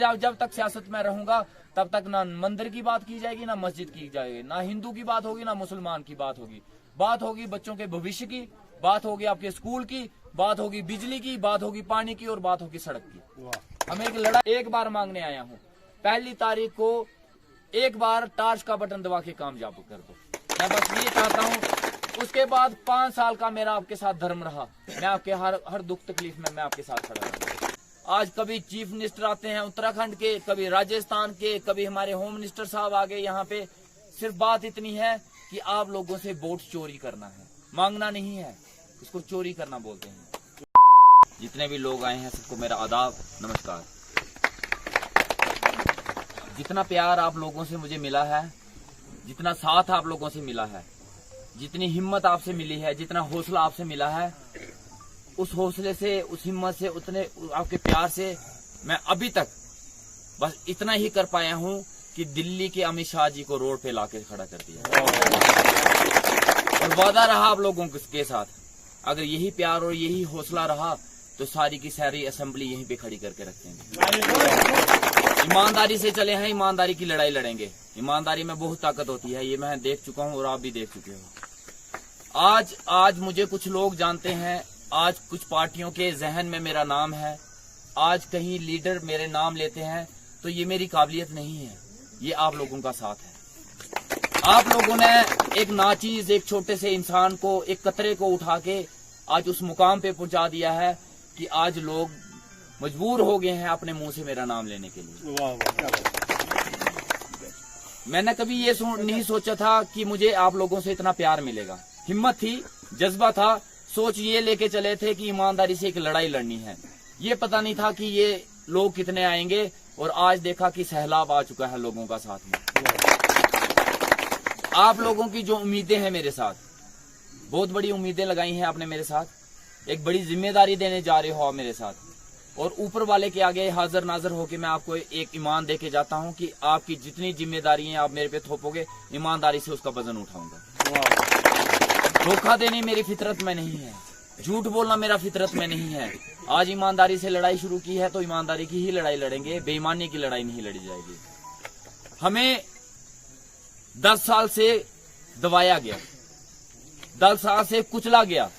जब तक सियासत में रहूंगा तब तक ना मंदिर की बात की जाएगी, ना मस्जिद की जाएगी, ना हिंदू की बात होगी, ना मुसलमान की बात होगी। बात होगी बच्चों के भविष्य की, बात होगी आपके स्कूल की, बात होगी बिजली की, बात होगी पानी की और बात होगी सड़क की। हमें एक लड़ाई एक बार मांगने आया हूँ, 1 तारीख को एक बार टार्च का बटन दबा के कामयाब कर दो। मैं बस ये चाहता हूँ। उसके बाद 5 साल का मेरा आपके साथ धर्म रहा। मैं आपके हर दुख तकलीफ में मैं आपके साथ खड़ा रहा। आज कभी चीफ मिनिस्टर आते हैं उत्तराखंड के, कभी राजस्थान के, कभी हमारे होम मिनिस्टर साहब आ गए यहाँ पे। सिर्फ बात इतनी है कि आप लोगों से वोट चोरी करना है, मांगना नहीं है, इसको चोरी करना बोलते हैं। जितने भी लोग आए हैं सबको मेरा आदाब, नमस्कार। जितना प्यार आप लोगों से मुझे मिला है, जितना साथ आप लोगों से मिला है, जितनी हिम्मत आपसे मिली है, जितना हौसला आपसे मिला है, उस हौसले से, उस हिम्मत से, उतने आपके प्यार से मैं अभी तक बस इतना ही कर पाया हूं कि दिल्ली के अमित शाह जी को रोड पे लाके खड़ा कर दिया। और वादा रहा आप लोगों के साथ, अगर यही प्यार और यही हौसला रहा तो सारी की सारी असेंबली यहीं पे खड़ी करके रखेंगे। ईमानदारी से चले हैं, ईमानदारी की लड़ाई लड़ेंगे। ईमानदारी में बहुत ताकत होती है, ये मैं देख चुका हूं और आप भी देख चुके हो। आज मुझे कुछ लोग जानते हैं, आज कुछ पार्टियों के जहन में मेरा नाम है, आज कहीं लीडर मेरे नाम लेते हैं, तो ये मेरी काबिलियत नहीं है, ये आप लोगों का साथ है। आप लोगों ने एक नाचीज, एक छोटे से इंसान को, एक कतरे को उठा के आज उस मुकाम पे पहुंचा दिया है कि आज लोग मजबूर हो गए हैं अपने मुंह से मेरा नाम लेने के लिए। मैंने कभी ये नहीं सोचा था कि मुझे आप लोगों से इतना प्यार मिलेगा। हिम्मत थी, जज्बा था, सोच ये लेके चले थे कि ईमानदारी से एक लड़ाई लड़नी है। ये पता नहीं था कि ये लोग कितने आएंगे, और आज देखा कि सैलाब आ चुका है लोगों का साथ में। आप लोगों की जो उम्मीदें हैं मेरे साथ, बहुत बड़ी उम्मीदें लगाई हैं आपने मेरे साथ, एक बड़ी जिम्मेदारी देने जा रहे हो आप मेरे साथ, और ऊपर वाले के आगे हाजिर नाजर होकर मैं आपको एक ईमान दे के जाता हूं कि आपकी जितनी जिम्मेदारी है आप मेरे पे थोपोगे, ईमानदारी से उसका वजन उठाऊंगा। धोखा देने मेरी फितरत में नहीं है, झूठ बोलना मेरा फितरत में नहीं है। आज ईमानदारी से लड़ाई शुरू की है तो ईमानदारी की ही लड़ाई लड़ेंगे, बेईमानी की लड़ाई नहीं लड़ी जाएगी। हमें 10 साल से दबाया गया, 10 साल से कुचला गया,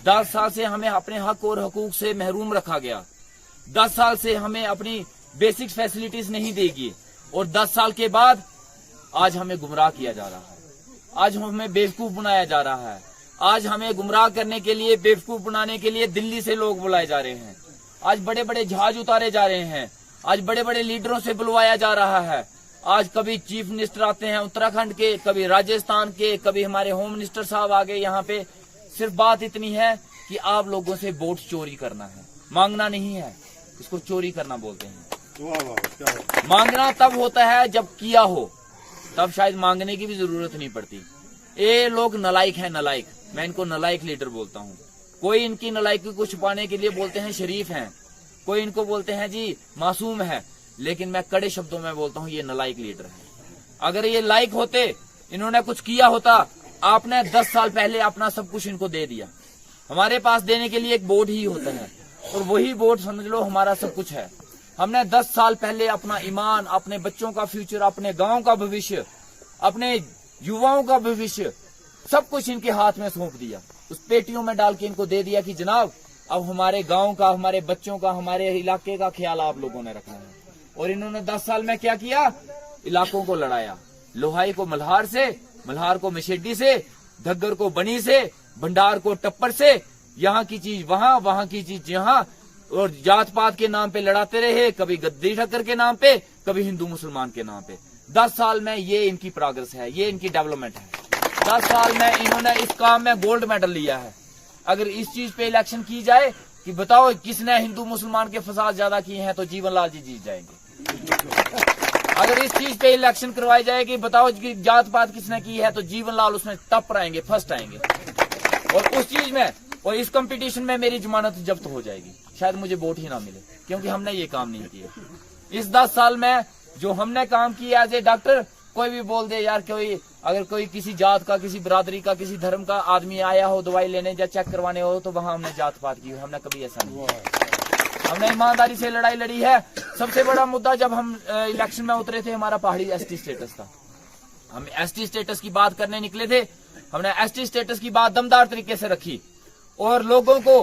10 साल से हमें अपने हक और हकूक से महरूम रखा गया, 10 साल से हमें अपनी बेसिक फैसिलिटीज नहीं देगी, और 10 साल के बाद आज हमें गुमराह किया जा रहा है, आज हमें बेवकूफ बनाया जा रहा है। आज हमें गुमराह करने के लिए, बेवकूफ बनाने के लिए दिल्ली से लोग बुलाए जा रहे हैं। आज बड़े बड़े जहाज उतारे जा रहे हैं, आज बड़े बड़े लीडरों से बुलवाया जा रहा है। आज कभी चीफ मिनिस्टर आते हैं उत्तराखंड के, कभी राजस्थान के, कभी हमारे होम मिनिस्टर साहब आ गए यहाँ पे। सिर्फ बात इतनी है कि आप लोगों से वोट चोरी करना है, मांगना नहीं है, इसको चोरी करना बोलते हैं। मांगना तब होता है जब किया हो, तब शायद मांगने की भी जरूरत नहीं पड़ती। ये लोग नलायक हैं, नलायक। मैं इनको नलायक लीडर बोलता हूँ। कोई इनकी नलायकी को छुपाने के लिए बोलते हैं शरीफ हैं, कोई इनको बोलते हैं जी मासूम है, लेकिन मैं कड़े शब्दों में बोलता हूँ ये नलायक लीडर है। अगर ये लायक होते, इन्होंने कुछ किया होता, आपने 10 साल पहले अपना सब कुछ इनको दे दिया। हमारे पास देने के लिए एक बोर्ड ही होता है, और वही बोर्ड समझ लो हमारा सब कुछ है। हमने 10 साल पहले अपना ईमान, अपने बच्चों का फ्यूचर, अपने गांव का भविष्य, अपने युवाओं का भविष्य, सब कुछ इनके हाथ में सौंप दिया, उस पेटियों में डाल के इनको दे दिया कि जनाब अब हमारे गांव का, हमारे बच्चों का, हमारे इलाके का ख्याल आप लोगों ने रखना है। और इन्होंने 10 साल में क्या किया? इलाकों को लड़ाया। लोहाई को मल्हार से, मल्हार को मशेड्डी से, धग्गर को बनी से, भंडार को टप्पर से, यहाँ की चीज वहां, वहां की चीज यहाँ, और जात पात के नाम पे लड़ाते रहे, कभी गद्दी ठक्कर के नाम पे, कभी हिंदू मुसलमान के नाम पे। 10 साल में ये इनकी प्रोग्रेस है, ये इनकी डेवलपमेंट है। 10 साल में इन्होंने इस काम में गोल्ड मेडल लिया है। अगर इस चीज पे इलेक्शन की जाए कि बताओ किसने हिंदू मुसलमान के फसाद ज्यादा किए हैं, तो जीवनलाल जी जीत जाएंगे। अगर इस चीज पे इलेक्शन करवाई जाए कि बताओ कि जात पात किसने की है, तो जीवनलाल उसमें टप आएंगे, फर्स्ट आएंगे। और उस चीज में और इस कंपटीशन में मेरी जमानत जब्त हो जाएगी, शायद मुझे वोट ही ना मिले, क्योंकि हमने ये काम नहीं किया। इस 10 साल में जो हमने काम किया एज ए डॉक्टर, कोई भी बोल दे यार, अगर कोई किसी जात का, किसी बिरादरी का, किसी धर्म का आदमी आया हो दवाई लेने या चेक करवाने हो, तो वहां हमने जात पात की, हमने कभी ऐसा नहीं। हमने ईमानदारी से लड़ाई लड़ी है। सबसे बड़ा मुद्दा जब हम इलेक्शन में उतरे थे, हमारा पहाड़ी एसटी स्टेटस था। हम एसटी स्टेटस की बात करने निकले थे। हमने एसटी स्टेटस की बात दमदार तरीके से रखी और लोगों को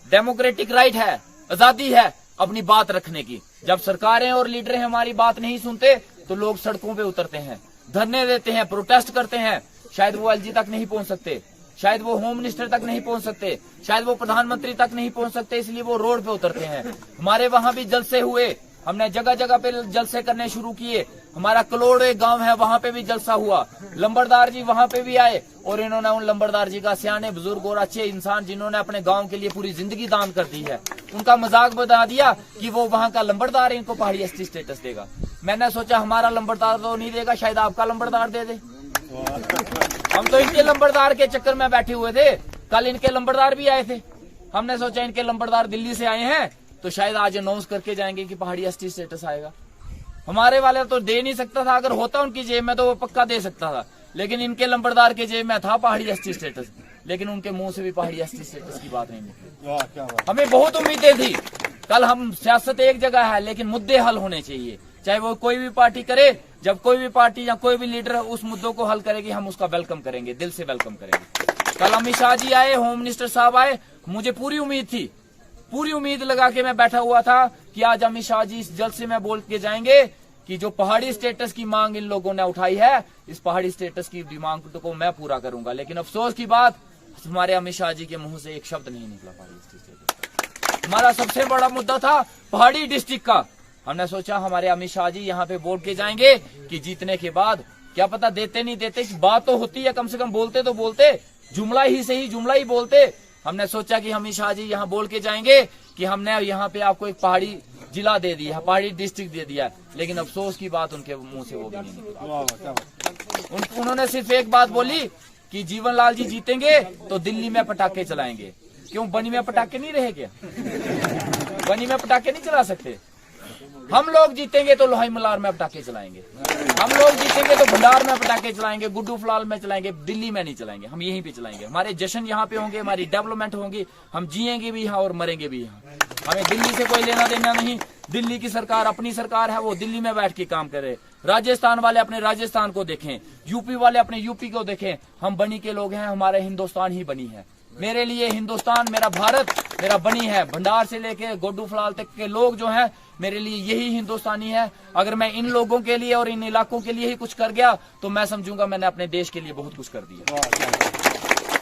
डेमोक्रेटिक राइट है, आजादी है अपनी बात रखने की। जब सरकारें और लीडरें हमारी बात नहीं सुनते तो लोग सड़कों पे उतरते हैं, धरने देते हैं, प्रोटेस्ट करते हैं। शायद वो एलजी तक नहीं पहुंच सकते, शायद वो होम मिनिस्टर तक नहीं पहुंच सकते, शायद वो प्रधानमंत्री तक नहीं पहुंच सकते, इसलिए वो रोड पे उतरते हैं। हमारे वहां भी जलसे हुए, हमने जगह जगह पे जलसे करने शुरू किए। हमारा कलोड़ एक गांव है, वहां पे भी जलसा हुआ। लंबरदार जी वहां पे भी आए और इन्होंने उन लंबरदार जी का, सियाने बुजुर्ग और अच्छे इंसान जिन्होंने अपने गांव के लिए पूरी जिंदगी दान कर दी है, उनका मजाक बना दिया कि वो वहां का लंबरदार इनको पहाड़ी एसटी स्टेटस देगा। मैंने सोचा हमारा लंबरदार तो नहीं देगा, शायद आपका लंबरदार दे दे। हम तो इनके लंबरदार के चक्कर में बैठे हुए थे। कल इनके लंबरदार भी आए थे। हमने सोचा इनके लंबरदार दिल्ली से आए हैं तो शायद आज अनाउंस करके जाएंगे कि पहाड़ी एसटी स्टेटस आएगा। हमारे वाले तो दे नहीं सकता था, अगर होता उनकी जेब में तो वो पक्का दे सकता था, लेकिन इनके लंबरदार के जेब में था पहाड़ी एसटी स्टेटस, लेकिन उनके मुंह से भी पहाड़ी एसटी स्टेटस की बात नहीं निकली। हमें बहुत उम्मीदें थी। कल हम सियासत एक जगह है लेकिन मुद्दे हल होने चाहिए, चाहे वो कोई भी पार्टी करे। जब कोई भी पार्टी या कोई भी लीडर उस मुद्दों को हल करेगी, हम उसका वेलकम करेंगे, दिल से वेलकम करेंगे। कल अमित शाह जी आए, होम मिनिस्टर साहब आए, मुझे पूरी उम्मीद थी, पूरी उम्मीद लगा के मैं बैठा हुआ था कि आज अमित शाह जी इस जल्द से में बोल के जाएंगे कि जो पहाड़ी स्टेटस की मांग इन लोगों ने उठाई है, इस पहाड़ी स्टेटस की मांग को मैं पूरा करूंगा। लेकिन अफसोस की बात, हमारे अमित शाह जी के मुंह से एक शब्द नहीं निकला पहाड़ी स्टेटस। हमारा सबसे बड़ा मुद्दा था पहाड़ी डिस्ट्रिक्ट का। हमने सोचा हमारे अमित शाह जी यहाँ पे बोल के जाएंगे कि जीतने के बाद, क्या पता देते नहीं देते, बात तो होती है, कम से कम बोलते तो बोलते, जुमला ही सही जुमला ही बोलते। हमने सोचा कि अमित शाह जी यहाँ बोल के जाएंगे कि हमने यहाँ पे आपको एक पहाड़ी जिला दे दिया, पहाड़ी डिस्ट्रिक्ट दे दिया, लेकिन अफसोस की बात उनके मुंह से वो भी नहीं निकली। उन्होंने सिर्फ एक बात बोली कि जीवन लाल जी जीतेंगे तो दिल्ली में पटाखे चलाएंगे। क्यों, बनी में पटाखे नहीं रहे क्या? बनी में पटाखे नहीं चला सकते? हम लोग जीतेंगे तो लोहाई मलार में पटाखे चलाएंगे, हम लोग जीतेंगे तो भंडार में पटाखे चलाएंगे, गुड्डू फलाल में चलाएंगे, दिल्ली में नहीं चलाएंगे, हम यहीं पे चलाएंगे। हमारे जश्न यहाँ पे होंगे, हमारी डेवलपमेंट होगी, हम जिएंगे भी यहाँ और मरेंगे भी यहाँ। हमें दिल्ली से कोई लेना देना नहीं। दिल्ली की सरकार अपनी सरकार है, वो दिल्ली में बैठ के काम करे। राजस्थान वाले अपने राजस्थान को देखें, यूपी वाले अपने यूपी को देखें। हम बनी के लोग हैं, हमारे हिंदुस्तान ही बनी है। मेरे लिए हिंदुस्तान, मेरा भारत, मेरा बनी है। भंडार से लेके गोड्डू फलाल तक के लोग जो हैं, मेरे लिए यही हिंदुस्तानी है। अगर मैं इन लोगों के लिए और इन इलाकों के लिए ही कुछ कर गया तो मैं समझूंगा मैंने अपने देश के लिए बहुत कुछ कर दिया।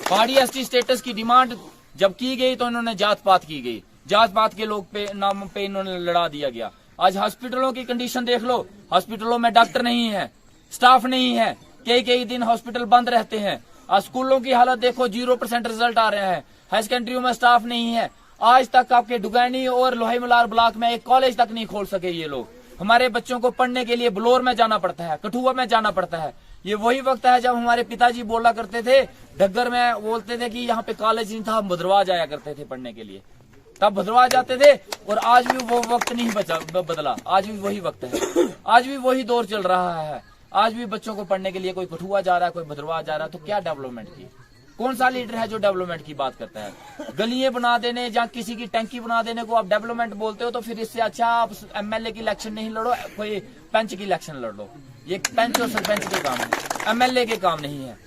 पहाड़ी एसटी स्टेटस की डिमांड जब की गई तो इन्होंने जात पात की गई, जात पात के लोग पे नाम पे इन्होंने लड़ा दिया गया। आज हॉस्पिटलों की कंडीशन देख लो, हॉस्पिटलों में डॉक्टर नहीं है, स्टाफ नहीं है, कई दिन हॉस्पिटल बंद रहते हैं। आज स्कूलों की हालत देखो, 0% रिजल्ट आ रहे हैं। हाई सेकेंडरियों में स्टाफ नहीं है। आज तक आपके डुगैनी और लोहाई मलार ब्लॉक में एक कॉलेज तक नहीं खोल सके ये लोग। हमारे बच्चों को पढ़ने के लिए ब्लोर में जाना पड़ता है, कठुआ में जाना पड़ता है। ये वही वक्त है जब हमारे पिताजी बोला करते थे, डग्गर में बोलते थे कि यहाँ पे कॉलेज नहीं था, हम भद्रवाह जाया करते थे पढ़ने के लिए, तब भद्रवाह जाते थे। और आज भी वो वक्त नहीं बदला, आज भी वही वक्त है, आज भी वही दौर चल रहा है। आज भी बच्चों को पढ़ने के लिए कोई कठुआ जा रहा है, कोई भद्रवाह जा रहा है। तो क्या डेवलपमेंट की? कौन सा लीडर है जो डेवलपमेंट की बात करता है? गलियां बना देने या किसी की टंकी बना देने को आप डेवलपमेंट बोलते हो, तो फिर इससे अच्छा आप एमएलए की इलेक्शन नहीं लड़ो, कोई पंच की इलेक्शन लड़ लो। ये पंच और सरपंच के काम है, एमएलए के काम नहीं है।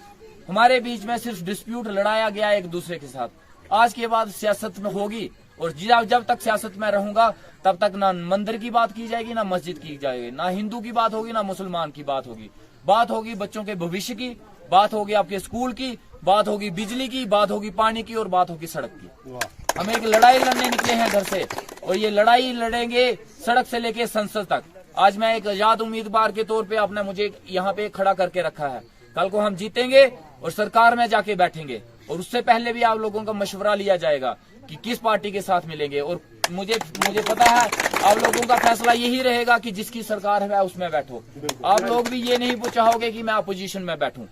हमारे बीच में सिर्फ डिस्प्यूट लड़ाया गया एक दूसरे के साथ। आज के बाद सियासत में होगी, और जब तक सियासत में रहूंगा तब तक ना मंदिर की बात की जाएगी, ना मस्जिद की जाएगी, ना हिंदू की बात होगी, ना मुसलमान की बात होगी। बात होगी बच्चों के भविष्य की, बात होगी आपके स्कूल की, बात होगी बिजली की, बात होगी पानी की, और बात होगी सड़क की। हम एक लड़ाई लड़ने निकले हैं घर से, और ये लड़ाई लड़ेंगे सड़क से लेके संसद तक। आज मैं एक आजाद उम्मीदवार के तौर पे आपने मुझे यहाँ पे खड़ा करके रखा है। कल को हम जीतेंगे और सरकार में जाके बैठेंगे, और उससे पहले भी आप लोगों का मशवरा लिया जाएगा कि किस पार्टी के साथ मिलेंगे। और मुझे पता है आप लोगों का फैसला यही रहेगा कि जिसकी सरकार है उसमें बैठो। आप लोग भी ये नहीं चाहोगे कि मैं अपोजिशन में बैठूं।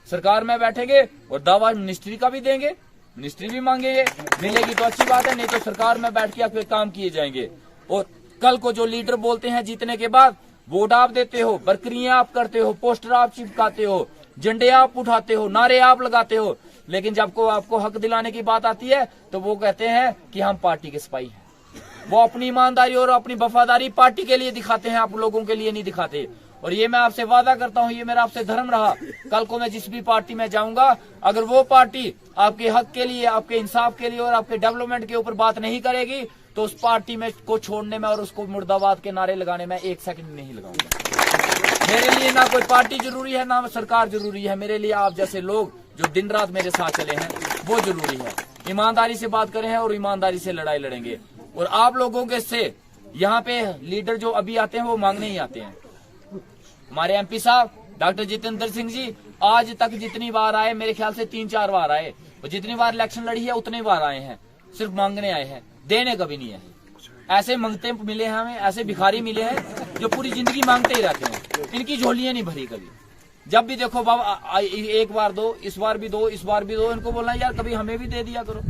सरकार में बैठेंगे और दावा मिनिस्ट्री का भी देंगे, मिनिस्ट्री भी मांगेंगे, मिलेगी तो अच्छी बात है, नहीं तो सरकार में बैठ के आपके काम किए जाएंगे। और कल को जो लीडर बोलते हैं जीतने के बाद, वोट आप देते हो, बरकरियां आप करते हो, पोस्टर आप चिपकाते हो, झंडे आप उठाते हो, नारे आप लगाते हो, लेकिन जब को आपको हक दिलाने की बात आती है तो वो कहते हैं कि हम पार्टी के सिपाही हैं। वो अपनी ईमानदारी और अपनी वफादारी पार्टी के लिए दिखाते हैं, आप लोगों के लिए नहीं दिखाते। और ये मैं आपसे वादा करता हूँ, ये मेरा आपसे धर्म रहा, कल को मैं जिस भी पार्टी में जाऊंगा, अगर वो पार्टी आपके हक के लिए, आपके इंसाफ के लिए और आपके डेवलपमेंट के ऊपर बात नहीं करेगी, तो उस पार्टी में को छोड़ने में और उसको मुर्दाबाद के नारे लगाने में 1 सेकंड नहीं लगाऊंगा। मेरे लिए ना कोई पार्टी जरूरी है, ना सरकार जरूरी है। मेरे लिए आप जैसे लोग जो दिन रात मेरे साथ चले हैं वो जरूरी है। ईमानदारी से बात करें और ईमानदारी से लड़ाई लड़ेंगे। और आप लोगों के से यहाँ पे लीडर जो अभी आते हैं वो मांगने ही आते हैं। हमारे एमपी साहब डॉक्टर जितेंद्र सिंह जी आज तक जितनी बार आए, मेरे ख्याल से 3-4 बार आए, और जितनी बार इलेक्शन लड़ी है उतनी बार आए हैं, सिर्फ मांगने आए हैं, देने कभी नहीं है। ऐसे मांगते मिले हैं हमें, ऐसे भिखारी मिले हैं जो पूरी जिंदगी मांगते ही रहते हैं, इनकी झोलियां नहीं भरी कभी। जब भी देखो बाबा एक बार दो, इस बार भी दो, इस बार भी दो, इनको बोलना यार कभी हमें भी दे दिया करो।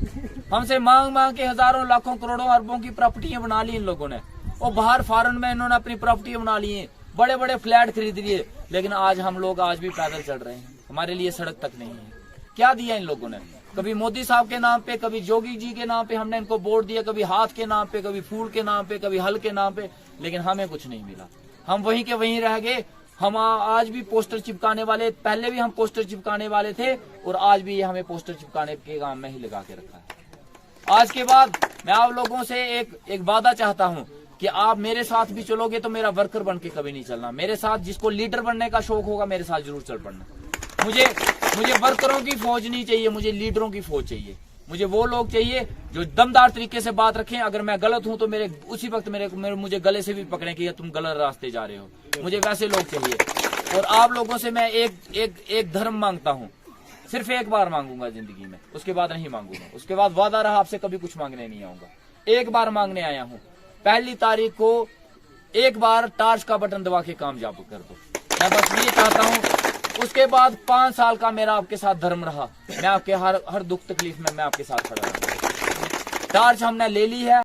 हमसे मांग मांग के हजारों लाखों करोड़ों अरबों की प्रॉपर्टियां बना ली इन लोगों ने, और बाहर फॉरेन में इन्होंने अपनी प्रॉपर्टियां बना ली है, बड़े बड़े फ्लैट खरीद लिए। लेकिन आज हम लोग आज भी पैदल चल रहे हैं, हमारे लिए सड़क तक नहीं है। क्या दिया इन लोगों ने? कभी मोदी साहब के नाम पे, कभी जोगी जी के नाम पे हमने इनको वोट दिया, कभी हाथ के नाम पे, कभी फूल के नाम पे, कभी हल के नाम पे, लेकिन हमें कुछ नहीं मिला। हम वहीं के वहीं रह गए। हम आज भी पोस्टर चिपकाने वाले, पहले भी हम पोस्टर चिपकाने वाले थे, और आज भी ये हमें पोस्टर चिपकाने के काम में ही लगा के रखा है। आज के बाद मैं आप लोगों से एक वादा चाहता हूं कि आप मेरे साथ भी चलोगे तो मेरा वर्कर बन के कभी नहीं चलना। मेरे साथ जिसको लीडर बनने का शौक होगा मेरे साथ जरूर चल पड़ना। मुझे वर्करों की फौज नहीं चाहिए, मुझे लीडरों की फौज चाहिए। मुझे वो लोग चाहिए जो दमदार तरीके से बात रखें। अगर मैं गलत हूं तो मेरे उसी वक्त मुझे गले से भी पकड़े कि तुम गलत रास्ते जा रहे हो। मुझे वैसे लोग चाहिए। और आप लोगों से मैं एक धर्म मांगता हूं, सिर्फ एक बार मांगूंगा जिंदगी में, उसके बाद नहीं मांगूंगा। उसके बाद वादा रहा आपसे कभी कुछ मांगने नहीं आऊंगा। एक बार मांगने आया हूं, 1 तारीख को एक बार टार्च का बटन दबा के कामयाब कर दो। मैं बस ये चाहता हूं। उसके बाद 5 साल का मेरा आपके साथ धर्म रहा। मैं आपके हर दुख तकलीफ में मैं आपके साथ खड़ा रहा। टार्च हमने ले ली है।